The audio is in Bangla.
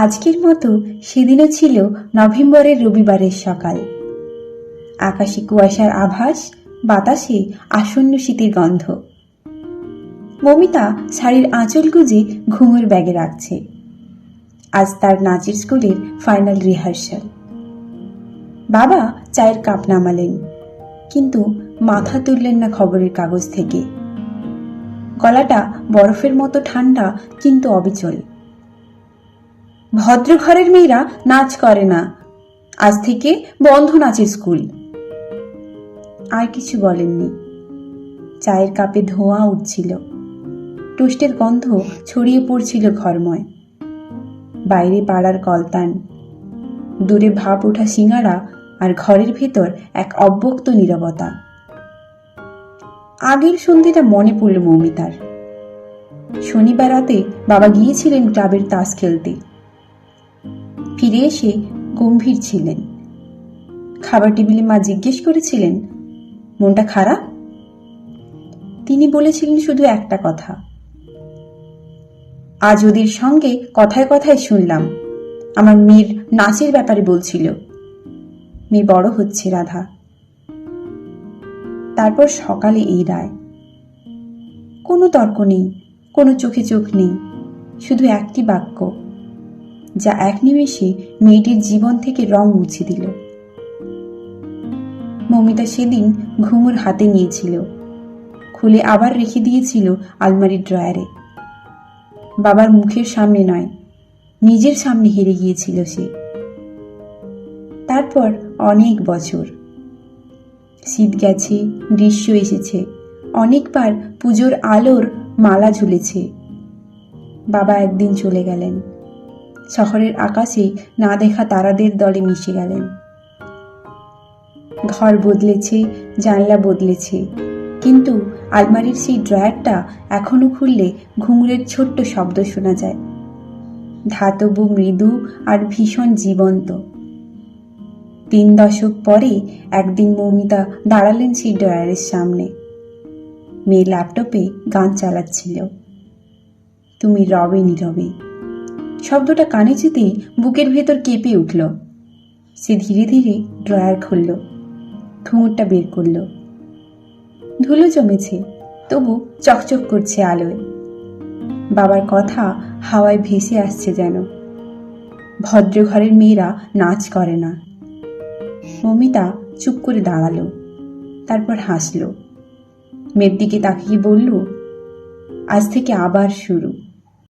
আজকের মতো সেদিনও ছিল নভেম্বরের রবিবারের সকাল। আকাশে কুয়াশার আভাস, বাতাসে আসন্ন শীতের গন্ধ। মমিতা শাড়ির আঁচল গুজে ঘুঙুর ব্যাগে রাখছে। আজ তার নাচের স্কুলের ফাইনাল রিহার্সাল। বাবা চায়ের কাপ নামালেন, কিন্তু মাথা তুললেন না খবরের কাগজ থেকে। গলাটা বরফের মতো ঠান্ডা কিন্তু অবিচল। ভদ্র ঘরের মেয়েরা নাচ করে না, আজ থেকে বন্ধ নাচের স্কুল। আর কিছু বলেননি। চায়ের কাপে ধোঁয়া উঠছিল, টোস্টের গন্ধ ছড়িয়ে পড়ছিল ঘরময়। বাইরে পাড়ার কলতান, দূরে ভাপ ওঠা সিঙাড়া, আর ঘরের ভেতর এক অব্যক্ত নীরবতা। আগের সন্ধ্যেটা মনে পড়ল মৌমিতার। শনিবার রাতে বাবা গিয়েছিলেন ক্লাবের তাস খেলতে। ফিরে এসে গম্ভীর ছিলেন। খাবার টেবিলে মা জিজ্ঞেস করেছিলেন, মনটা খারাপ? তিনি বলেছিলেন শুধু একটা কথা, আজ ওদের সঙ্গে কথায় কথায় শুনলাম আমার মেয়ের নাচের ব্যাপারে বলছিল। মেয়ে বড় হচ্ছে রাধা। তারপর সকালে এই রায়। কোনো তর্ক নেই, কোনো চোখে চোখ নেই, শুধু একটি বাক্য, যা এক নিমেষে মেয়েটির জীবন থেকে রং মুছে দিল। মমিতা সেদিন ঘুঙুর হাতে নিয়েছিল, খুলে আবার রেখে দিয়েছিল আলমারির ড্রয়ারে। বাবার মুখের সামনে নয়, নিজের সামনে হেরে গিয়েছিল সে। তারপর অনেক বছর, শীত গেছে, গ্রীষ্ম এসেছে, অনেকবার পুজোর আলোর মালা ঝুলেছে। বাবা একদিন চলে গেলেন, শহরের আকাশে না দেখা তারাদের দলে মিশে গেলেন। ঘর বদলেছে, জানলা বদলেছে, কিন্তু আলমারির সেই ড্রয়ারটা এখনো খুললে ঘুঙুরের ছোট্ট শব্দ শোনা যায়, ধাতব, মৃদু আর ভীষণ জীবন্ত। 3 দশক পরে একদিন মৌমিতা দাঁড়ালেন সেই ড্রয়ারের সামনে। মেয়ে ল্যাপটপে গান চালাচ্ছিল, তুমি রবে নীরবে। শব্দটা কানে যেতেই বুকের ভেতর কেঁপে উঠল। সে ধীরে ধীরে ড্রয়ার খুলল, ঘুঙুরটা বের করল। ধুলো জমেছে, তবু চকচক করছে আলোয়। বাবার কথা হাওয়ায় ভেসে আসছে যেন, ভদ্র ঘরের মেয়েরা নাচ করে না। মমিতা চুপ করে দাঁড়ালো, তারপর হাসল। মেয়ের দিকে তাকিয়ে বলল, আজ থেকে আবার শুরু।